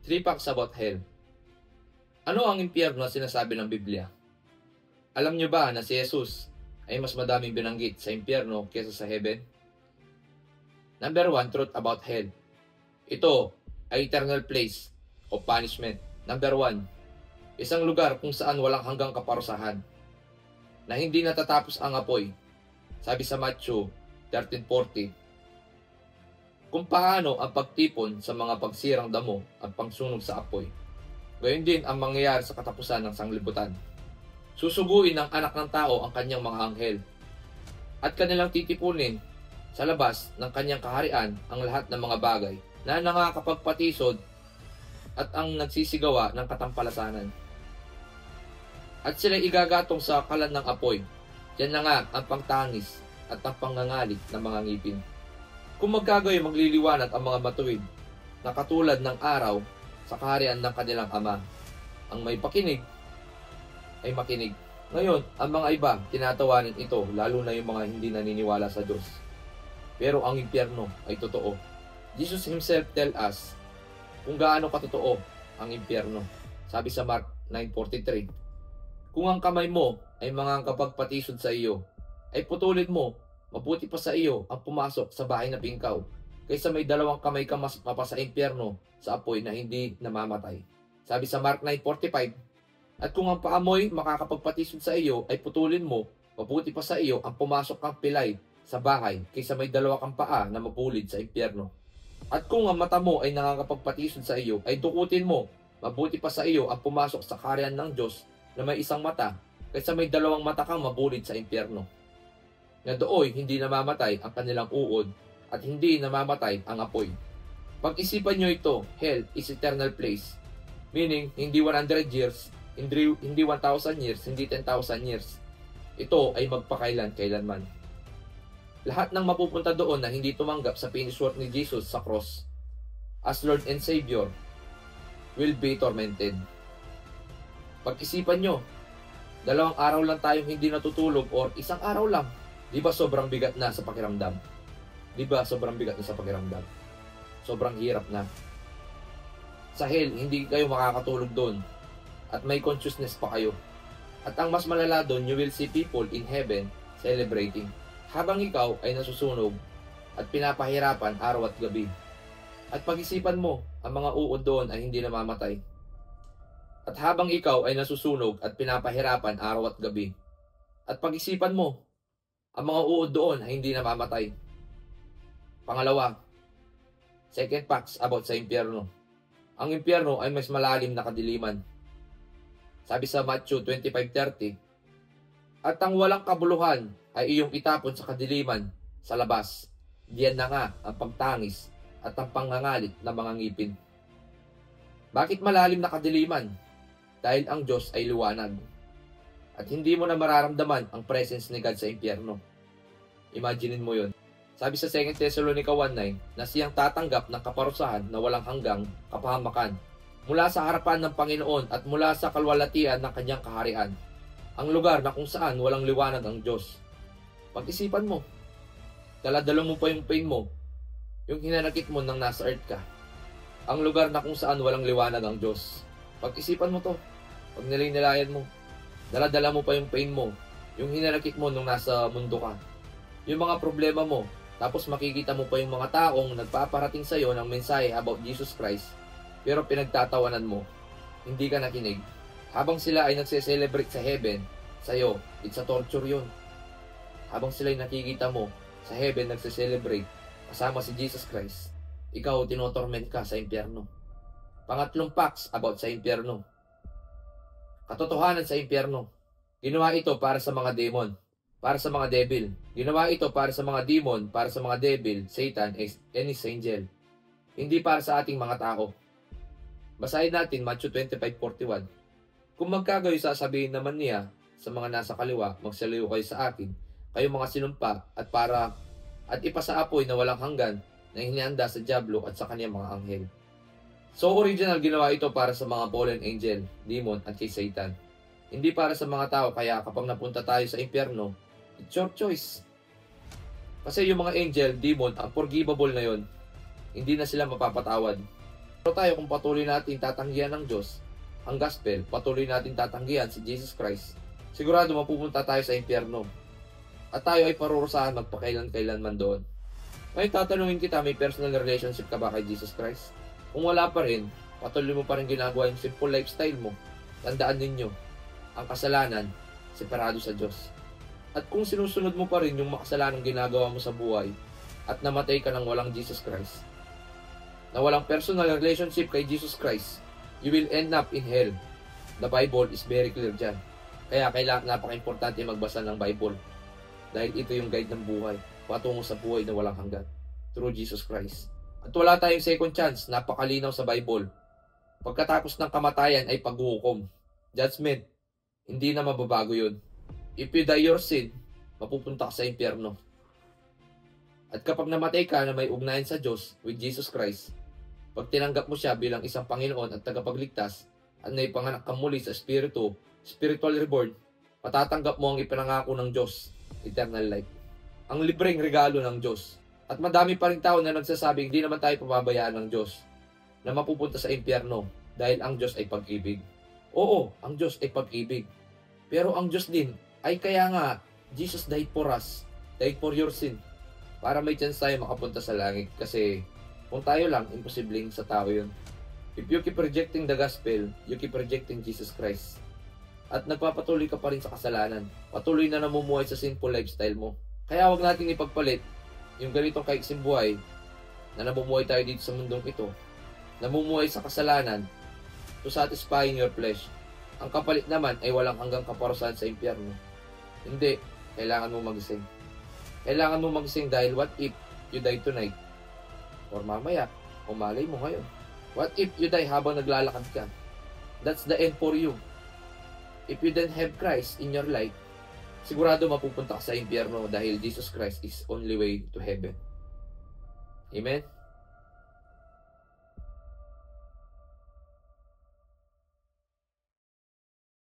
3 facts about hell. Ano ang impyerno na sinasabi ng Biblia? Alam nyo ba na si Jesus ay mas madaming binanggit sa impyerno kaysa sa heaven? Number 1, truth about hell. Ito ay eternal place of punishment. Number 1, isang lugar kung saan walang hanggang kaparusahan, na hindi natatapos ang apoy. Sabi sa Matthew 13:40, kung paano ang pagtipon sa mga pagsirang damo at pangsunog sa apoy, gayon din ang mangyayari sa katapusan ng sanglibutan. Susuguin ng anak ng tao ang kanyang mga anghel, at kanilang titipunin sa labas ng kanyang kaharian ang lahat ng mga bagay na nakakapagpatisod at ang nagsisigawa ng katampalasanan. At sila igagatong sa kalan ng apoy. Yan na nga ang pangtangis at ang pangangalit ng mga ngipin. Kung magkagayoy magliliwanag ang mga matuwid na katulad ng araw sa kaharian ng kanilang ama. Ang may pakinig ay makinig. Ngayon, ang mga iba tinatawanin ito, lalo na yung mga hindi naniniwala sa Diyos. Pero ang impyerno ay totoo. Jesus himself tell us kung gaano katotoo ang impyerno. Sabi sa Mark 9:43, kung ang kamay mo ay mangangkapagpatisod sa iyo, ay putulin mo. Mabuti pa sa iyo ang pumasok sa bahay na bingkaw, kaysa may dalawang kamay ka mas mapasa impyerno sa apoy na hindi namamatay. Sabi sa Mark 9:45, at kung ang paamoy makakapagpatisod sa iyo ay putulin mo, mabuti pa sa iyo ang pumasok kang pilay sa bahay, kaysa may dalawa kang paa na mapulid sa impyerno. At kung ang mata mo ay nakakapagpatisod sa iyo ay dukutin mo, mabuti pa sa iyo ang pumasok sa kaharian ng Diyos na may isang mata, kaysa may dalawang mata kang mapulid sa impyerno. Na dooy hindi namamatay ang kanilang uod at hindi namamatay ang apoy. Pag-isipan nyo ito, hell is eternal place. Meaning, hindi 100 years, hindi 1,000 years, hindi 10,000 years. Ito ay magpakailan-kailanman. Lahat ng mapupunta doon na hindi tumanggap sa finished work ni Jesus sa cross as Lord and Savior will be tormented. Pag-isipan nyo, 2 araw lang tayong hindi natutulog or 1 araw lang. Di ba sobrang bigat na sa pakiramdam? Di ba sobrang bigat na sa pakiramdam? Sobrang hirap na. Sa hell, hindi kayo makakatulog doon. At may consciousness pa kayo. At ang mas malala doon, you will see people in heaven celebrating. Habang ikaw ay nasusunog at pinapahirapan araw at gabi. At pag-isipan mo, ang mga uod doon ay hindi namamatay. At habang ikaw ay nasusunog at pinapahirapan araw at gabi. At pag-isipan mo, ang mga uod doon ay hindi namamatay. Pangalawa, second facts about sa impyerno. Ang impyerno ay mas malalim na kadiliman. Sabi sa Matthew 25:30, at ang walang kabuluhan ay iyong itapon sa kadiliman sa labas. Diyan na nga ang pagtangis at ang pangangalit ng mga ngipin. Bakit malalim na kadiliman? Dahil ang Diyos ay liwanag. At hindi mo na mararamdaman ang presence ni God sa impyerno. Imaginein mo yun. Sabi sa 2 Thessalonica 1:9 na siyang tatanggap ng kaparusahan na walang hanggang kapahamakan mula sa harapan ng Panginoon at mula sa kalwalatian ng kanyang kaharian. Ang lugar na kung saan walang liwanag ang Diyos. Pag-isipan mo. Daladala mo pa yung pain mo. Yung hinanakit mo nang nasa earth ka. Ang lugar na kung saan walang liwanag ang Diyos. Pag-isipan mo to. Pag nilay-nilayan mo. Daladala mo pa yung pain mo, yung hinanakit mo nung nasa mundo ka, yung mga problema mo, tapos makikita mo pa yung mga taong nagpaparating sa'yo ng mensahe about Jesus Christ, pero pinagtatawanan mo, hindi ka nakinig. Habang sila ay nagse-celebrate sa heaven, sa'yo, it's a torture yun. Habang sila ay nakikita mo, sa heaven nagse-celebrate, kasama si Jesus Christ, ikaw tinotorment ka sa impyerno. Pangatlong facts about sa impyerno. Katotohanan sa impyerno. Ginawa ito para sa mga demon, para sa mga devil. Ginawa ito para sa mga demon, para sa mga devil, Satan, and his angel. Hindi para sa ating mga tao. Basahin natin Matthew 25:41. Kung magkagayo sasabihin naman niya sa mga nasa kaliwa, magsaliw kayo sa akin, kayo mga sinumpa at ipasaapoy na walang hanggan na hinihanda sa diablo at sa kanyang mga anghel. So original ginawa ito para sa mga fallen angel, demon at kay Satan. Hindi para sa mga tao, kaya kapag napunta tayo sa impyerno, it's your choice. Kasi yung mga angel, demon, ang forgivable na yon. Hindi na sila mapapatawad. Pero tayo, kung patuloy natin tatanggihan ng Diyos, ang gospel, patuloy natin tatanggihan si Jesus Christ, sigurado mapupunta tayo sa impyerno. At tayo ay parurusahan magpakailan-kailanman doon. Ngayon tatanungin kita, may personal relationship ka ba kay Jesus Christ? Kung wala pa rin, patuloy mo pa rin ginagawa yung simple lifestyle mo. Tandaan ninyo, ang kasalanan, separado sa Diyos. At kung sinusunod mo pa rin yung makasalanang ginagawa mo sa buhay, at namatay ka ng walang Jesus Christ, na walang personal relationship kay Jesus Christ, you will end up in hell. The Bible is very clear dyan. Kaya napaka-importante magbasa ng Bible. Dahil ito yung guide ng buhay, patungo sa buhay na walang hanggan, through Jesus Christ. At wala tayong second chance, napakalinaw sa Bible. Pagkatapos ng kamatayan ay paghuhukom, judgment. Hindi na mababago yun. If you die your sin, mapupunta ka sa impyerno. At kapag namatay ka na may ugnayan sa Diyos with Jesus Christ, pag tinanggap mo siya bilang isang Panginoon at tagapagligtas, at naipanganak ka muli sa Espiritu, spiritual reborn, matatanggap mo ang ipinangako ng Diyos, eternal life. Ang libreng regalo ng Diyos. At madami pa rin tao na nagsasabing hindi naman tayo pababayaan ng Diyos na mapupunta sa impyerno dahil ang Diyos ay pag-ibig. Oo, ang Diyos ay pag-ibig. Pero ang Diyos din ay kaya nga Jesus died for us, died for your sin, para may chance tayo makapunta sa langit. Kasi kung tayo lang, imposibleng sa tao yun. If you keep rejecting the gospel, you keep rejecting Jesus Christ. At nagpapatuloy ka pa rin sa kasalanan. Patuloy na namumuhay sa sinful lifestyle mo. Kaya wag natin ipagpalit yung ganitong kaiksing buhay na namumuhay tayo dito sa mundong ito. Namumuhay sa kasalanan to satisfying your flesh. Ang kapalit naman ay walang hanggang kaparusahan sa impyerno. Hindi. Kailangan mo magising. Kailangan mo magising dahil what if you die tonight? Or mamaya, o malay mo ngayon. What if you die habang naglalakad ka? That's the end for you. If you don't have Christ in your life, sigurado mapupunta ka sa impyerno dahil Jesus Christ is only way to heaven. Amen?